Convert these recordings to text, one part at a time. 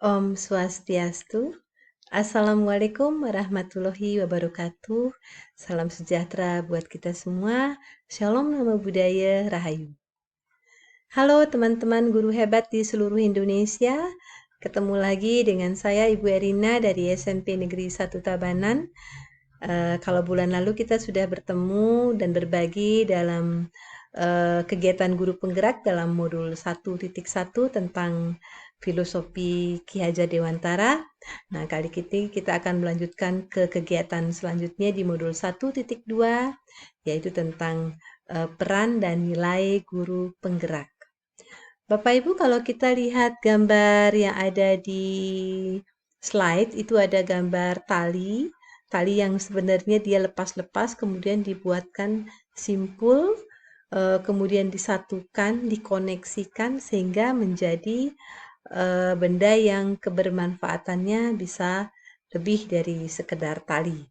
Om Swastiastu. Assalamualaikum warahmatullahi wabarakatuh. Salam sejahtera buat kita semua. Shalom Namo Buddhaya Rahayu. Halo teman-teman guru hebat di seluruh Indonesia. Ketemu lagi dengan saya Ibu Erina dari SMP Negeri 1 Tabanan. Kalau bulan lalu kita sudah bertemu dan berbagi dalam kegiatan guru penggerak dalam modul 1.1 tentang filosofi Ki Hajar Dewantara. Nah, kali ini kita akan melanjutkan ke kegiatan selanjutnya di modul 1.2, yaitu tentang peran dan nilai guru penggerak. Bapak Ibu, kalau kita lihat gambar yang ada di slide, itu ada gambar tali yang sebenarnya dia lepas-lepas, kemudian dibuatkan simpul, kemudian disatukan, dikoneksikan, sehingga menjadi benda yang kebermanfaatannya bisa lebih dari sekedar tali.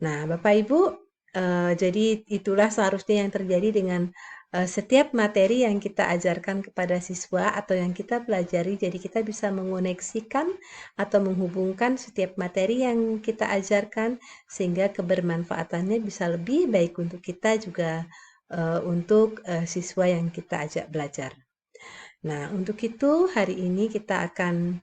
Nah, Bapak Ibu, jadi itulah seharusnya yang terjadi dengan setiap materi yang kita ajarkan kepada siswa atau yang kita pelajari. Jadi kita bisa mengoneksikan atau menghubungkan setiap materi yang kita ajarkan sehingga kebermanfaatannya bisa lebih baik untuk kita juga untuk siswa yang kita ajak belajar. Nah, untuk itu hari ini kita akan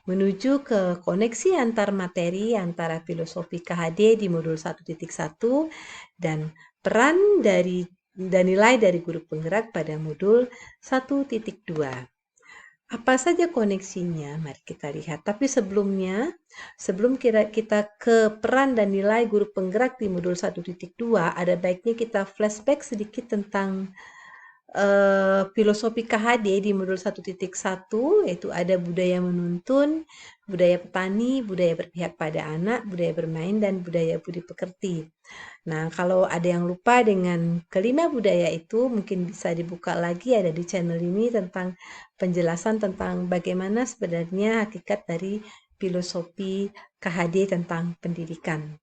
menuju ke koneksi antar materi antara filosofi KHD di modul 1.1 dan peran dan nilai dari guru penggerak pada modul 1.2. Apa saja koneksinya? Mari kita lihat. Tapi sebelumnya, sebelum kita ke peran dan nilai guru penggerak di modul 1.2, ada baiknya kita flashback sedikit tentang filosofi KHD di modul 1.1, yaitu ada budaya menuntun, budaya petani, budaya berpihak pada anak, budaya bermain, dan budaya budi pekerti. Nah, kalau ada yang lupa dengan kelima budaya itu, mungkin bisa dibuka lagi ada di channel ini tentang penjelasan tentang bagaimana sebenarnya hakikat dari filosofi KHD tentang pendidikan.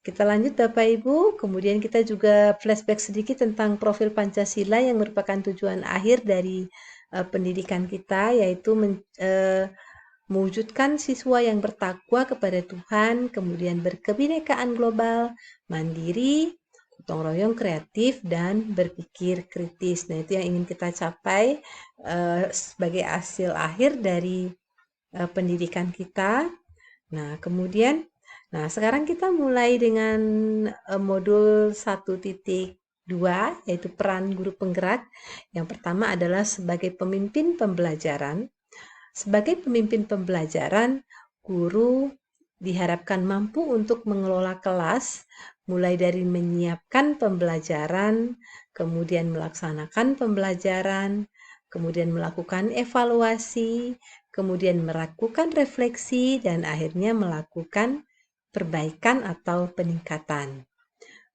Kita lanjut Bapak Ibu, kemudian kita juga flashback sedikit tentang profil Pancasila yang merupakan tujuan akhir dari pendidikan kita, yaitu mewujudkan siswa yang bertakwa kepada Tuhan, kemudian berkebinekaan global, mandiri, gotong royong, kreatif, dan berpikir kritis. Nah, itu yang ingin kita capai sebagai hasil akhir dari pendidikan kita. Nah, kemudian sekarang kita mulai dengan modul 1.2, yaitu peran guru penggerak. Yang pertama adalah sebagai pemimpin pembelajaran. Sebagai pemimpin pembelajaran, guru diharapkan mampu untuk mengelola kelas, mulai dari menyiapkan pembelajaran, kemudian melaksanakan pembelajaran, kemudian melakukan evaluasi, kemudian melakukan refleksi, dan akhirnya melakukan perbaikan atau peningkatan.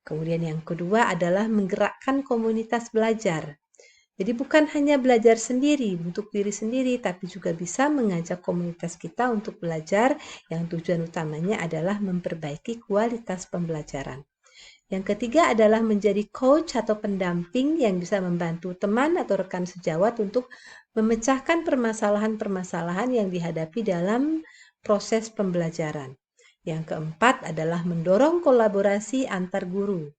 Kemudian yang kedua adalah menggerakkan komunitas belajar. Jadi bukan hanya belajar sendiri untuk diri sendiri, tapi juga bisa mengajak komunitas kita untuk belajar yang tujuan utamanya adalah memperbaiki kualitas pembelajaran. Yang ketiga adalah menjadi coach atau pendamping yang bisa membantu teman atau rekan sejawat untuk memecahkan permasalahan-permasalahan yang dihadapi dalam proses pembelajaran. Yang keempat adalah mendorong kolaborasi antar guru.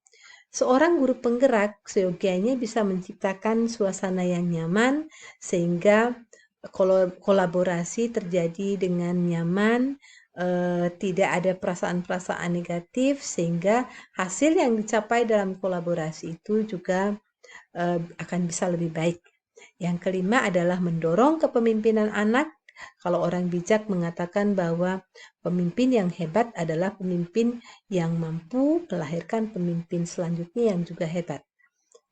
Seorang guru penggerak seyogianya bisa menciptakan suasana yang nyaman sehingga kolaborasi terjadi dengan nyaman, tidak ada perasaan-perasaan negatif sehingga hasil yang dicapai dalam kolaborasi itu juga akan bisa lebih baik. Yang kelima adalah mendorong kepemimpinan anak. Kalau orang bijak mengatakan bahwa pemimpin yang hebat adalah pemimpin yang mampu melahirkan pemimpin selanjutnya yang juga hebat.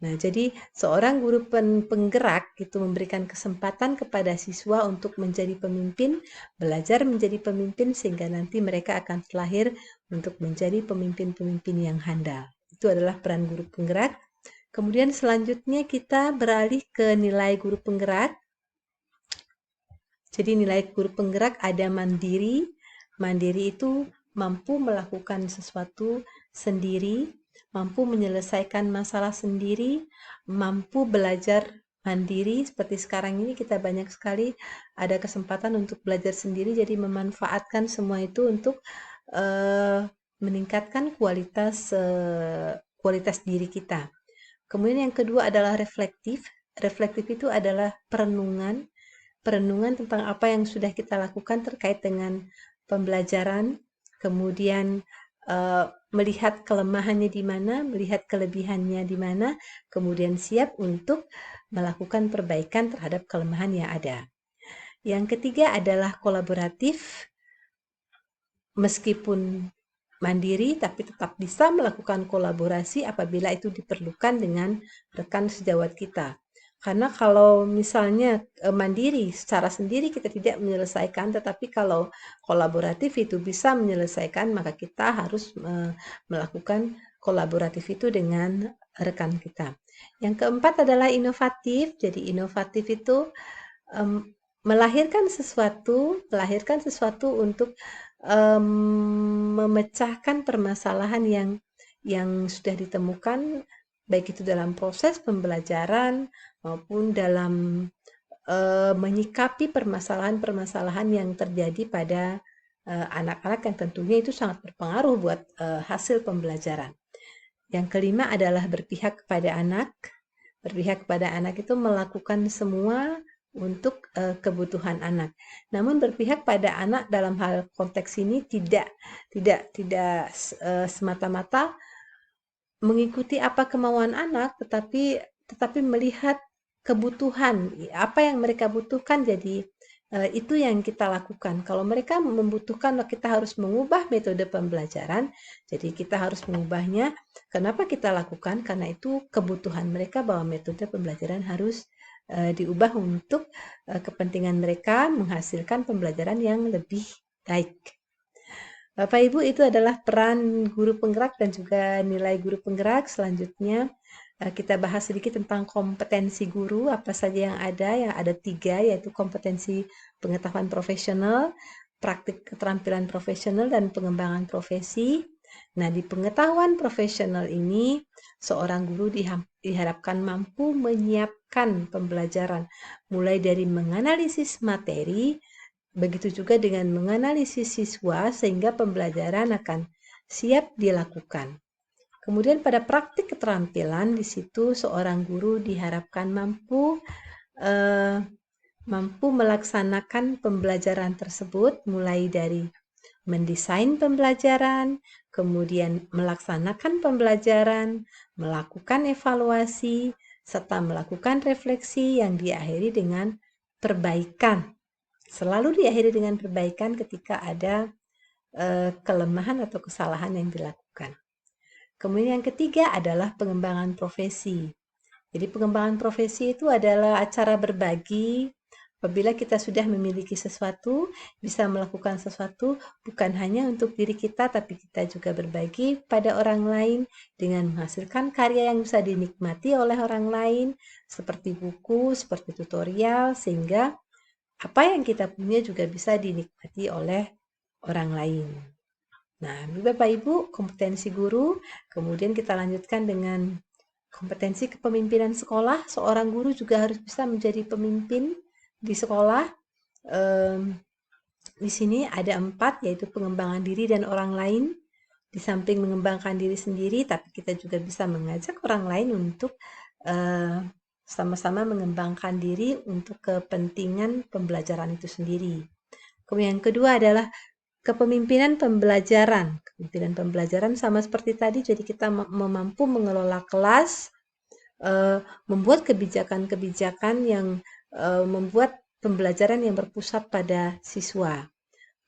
Nah, jadi seorang guru penggerak itu memberikan kesempatan kepada siswa untuk menjadi pemimpin, belajar menjadi pemimpin sehingga nanti mereka akan terlahir untuk menjadi pemimpin-pemimpin yang handal. Itu adalah peran guru penggerak. Kemudian selanjutnya kita beralih ke nilai guru penggerak. Jadi nilai guru penggerak ada mandiri. Mandiri itu mampu melakukan sesuatu sendiri, mampu menyelesaikan masalah sendiri, mampu belajar mandiri. Seperti sekarang ini kita banyak sekali ada kesempatan untuk belajar sendiri, jadi memanfaatkan semua itu untuk meningkatkan kualitas diri kita. Kemudian yang kedua adalah reflektif. Reflektif itu adalah perenungan tentang apa yang sudah kita lakukan terkait dengan pembelajaran, kemudian melihat kelemahannya di mana, melihat kelebihannya di mana, kemudian siap untuk melakukan perbaikan terhadap kelemahan yang ada. Yang ketiga adalah kolaboratif, meskipun mandiri tapi tetap bisa melakukan kolaborasi apabila itu diperlukan dengan rekan sejawat kita. Karena kalau misalnya mandiri secara sendiri kita tidak menyelesaikan, tetapi kalau kolaboratif itu bisa menyelesaikan, maka kita harus melakukan kolaboratif itu dengan rekan kita. Yang keempat adalah inovatif. Jadi inovatif itu melahirkan sesuatu untuk memecahkan permasalahan yang sudah ditemukan, baik itu dalam proses pembelajaran maupun dalam menyikapi permasalahan-permasalahan yang terjadi pada anak-anak yang tentunya itu sangat berpengaruh buat hasil pembelajaran. Yang kelima adalah berpihak kepada anak. Berpihak kepada anak itu melakukan semua untuk kebutuhan anak. Namun berpihak pada anak dalam hal konteks ini tidak semata-mata mengikuti apa kemauan anak, tetapi melihat kebutuhan, apa yang mereka butuhkan, jadi itu yang kita lakukan. Kalau mereka membutuhkan, kita harus mengubah metode pembelajaran, jadi kita harus mengubahnya. Kenapa kita lakukan? Karena itu kebutuhan mereka bahwa metode pembelajaran harus diubah untuk kepentingan mereka menghasilkan pembelajaran yang lebih baik. Bapak Ibu, itu adalah peran guru penggerak dan juga nilai guru penggerak. Selanjutnya kita bahas sedikit tentang kompetensi guru, apa saja yang ada 3, yaitu kompetensi pengetahuan profesional, praktik keterampilan profesional, dan pengembangan profesi. Nah, di pengetahuan profesional ini, seorang guru diharapkan mampu menyiapkan pembelajaran, mulai dari menganalisis materi, begitu juga dengan menganalisis siswa sehingga pembelajaran akan siap dilakukan. Kemudian pada praktik keterampilan, di situ seorang guru diharapkan mampu melaksanakan pembelajaran tersebut, mulai dari mendesain pembelajaran, kemudian melaksanakan pembelajaran, melakukan evaluasi, serta melakukan refleksi yang diakhiri dengan perbaikan. Selalu diakhiri dengan perbaikan ketika ada kelemahan atau kesalahan yang dilakukan. Kemudian yang ketiga adalah pengembangan profesi. Jadi pengembangan profesi itu adalah acara berbagi. Apabila kita sudah memiliki sesuatu, bisa melakukan sesuatu bukan hanya untuk diri kita, tapi kita juga berbagi pada orang lain dengan menghasilkan karya yang bisa dinikmati oleh orang lain, seperti buku, seperti tutorial, sehingga apa yang kita punya juga bisa dinikmati oleh orang lain. Nah, Bapak Ibu, kompetensi guru, kemudian kita lanjutkan dengan kompetensi kepemimpinan sekolah. Seorang guru juga harus bisa menjadi pemimpin di sekolah. Di sini ada 4, yaitu pengembangan diri dan orang lain. Di samping mengembangkan diri sendiri, tapi kita juga bisa mengajak orang lain untuk sama-sama mengembangkan diri untuk kepentingan pembelajaran itu sendiri. Kemudian yang kedua adalah kepemimpinan pembelajaran. Kepemimpinan pembelajaran sama seperti tadi, jadi kita mampu mengelola kelas, membuat kebijakan-kebijakan yang membuat pembelajaran yang berpusat pada siswa.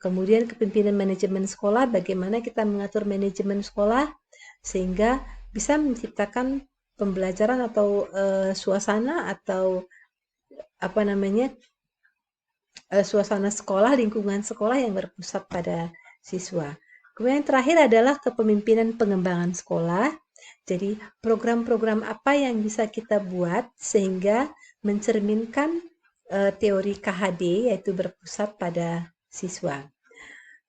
Kemudian kepemimpinan manajemen sekolah, bagaimana kita mengatur manajemen sekolah sehingga bisa menciptakan pembelajaran atau suasana atau suasana sekolah, lingkungan sekolah yang berpusat pada siswa. Kemudian yang terakhir adalah kepemimpinan pengembangan sekolah. Jadi program-program apa yang bisa kita buat sehingga mencerminkan teori KHD, yaitu berpusat pada siswa.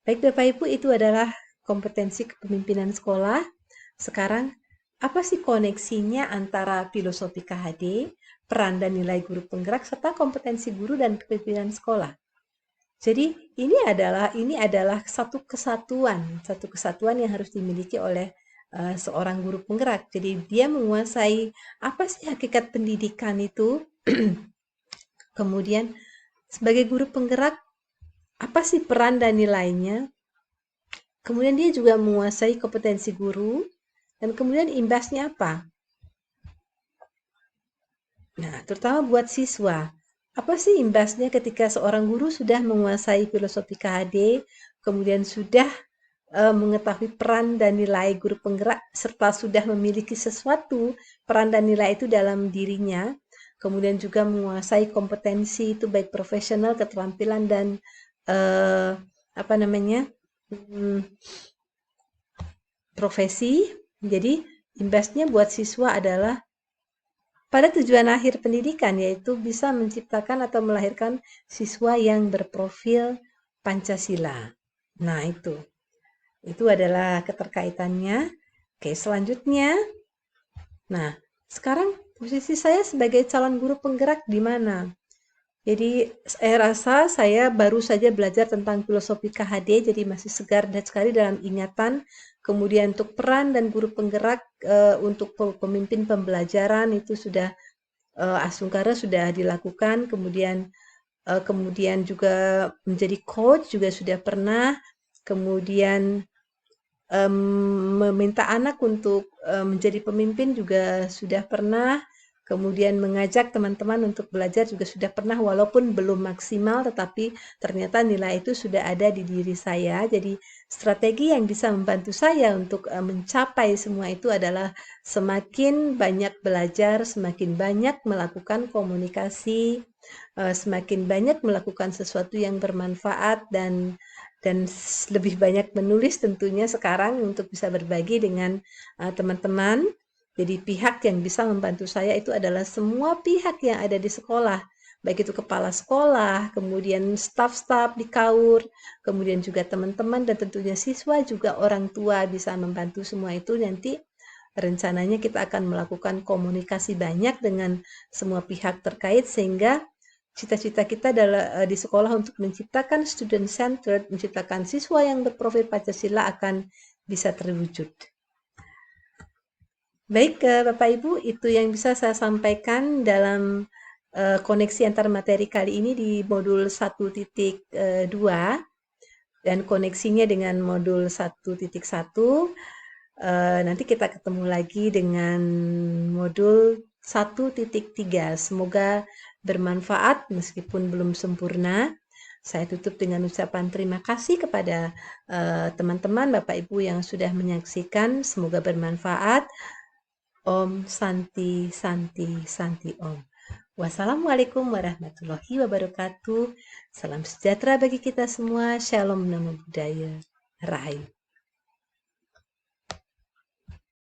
Baik Bapak Ibu, itu adalah kompetensi kepemimpinan sekolah. Sekarang Apa sih koneksinya antara filosofi KHD, peran dan nilai guru penggerak, serta kompetensi guru dan kepemimpinan sekolah? Jadi ini adalah satu kesatuan yang harus dimiliki oleh seorang guru penggerak. Jadi dia menguasai apa sih hakikat pendidikan itu. Kemudian sebagai guru penggerak, apa sih peran dan nilainya? Kemudian dia juga menguasai kompetensi guru, dan kemudian imbasnya apa? Nah, terutama buat siswa. Apa sih imbasnya ketika seorang guru sudah menguasai filosofi KHD, kemudian sudah mengetahui peran dan nilai guru penggerak, serta sudah memiliki sesuatu peran dan nilai itu dalam dirinya, kemudian juga menguasai kompetensi itu baik profesional, keterampilan dan eh, apa namanya profesi. Jadi imbasnya buat siswa adalah pada tujuan akhir pendidikan, yaitu bisa menciptakan atau melahirkan siswa yang berprofil Pancasila. Nah, itu adalah keterkaitannya. Oke, selanjutnya. Nah, sekarang posisi saya sebagai calon guru penggerak di mana? Jadi, saya rasa saya baru saja belajar tentang filosofi KHD, jadi masih segar dan sekali dalam ingatan. Kemudian untuk peran dan guru penggerak untuk pemimpin pembelajaran itu sudah Asungkara sudah dilakukan, kemudian juga menjadi coach juga sudah pernah, kemudian meminta anak untuk menjadi pemimpin juga sudah pernah, kemudian mengajak teman-teman untuk belajar juga sudah pernah, walaupun belum maksimal, tetapi ternyata nilai itu sudah ada di diri saya. Jadi strategi yang bisa membantu saya untuk mencapai semua itu adalah semakin banyak belajar, semakin banyak melakukan komunikasi, semakin banyak melakukan sesuatu yang bermanfaat, dan lebih banyak menulis tentunya sekarang untuk bisa berbagi dengan teman-teman. Jadi pihak yang bisa membantu saya itu adalah semua pihak yang ada di sekolah, baik itu kepala sekolah, kemudian staf-staf di KAUR, kemudian juga teman-teman, dan tentunya siswa juga orang tua bisa membantu semua itu. Nanti rencananya kita akan melakukan komunikasi banyak dengan semua pihak terkait, sehingga cita-cita kita adalah di sekolah untuk menciptakan student centered, menciptakan siswa yang berprofil Pancasila akan bisa terwujud. Baik, Bapak Ibu, itu yang bisa saya sampaikan dalam koneksi antar materi kali ini di modul 1.2 dan koneksinya dengan modul 1.1. Nanti kita ketemu lagi dengan modul 1.3. Semoga bermanfaat meskipun belum sempurna. Saya tutup dengan ucapan terima kasih kepada teman-teman, Bapak Ibu yang sudah menyaksikan. Semoga bermanfaat. Om Santi Santi Santi Om. Wassalamualaikum warahmatullahi wabarakatuh. Salam sejahtera bagi kita semua. Shalom Namo Buddhaya. Rahayu.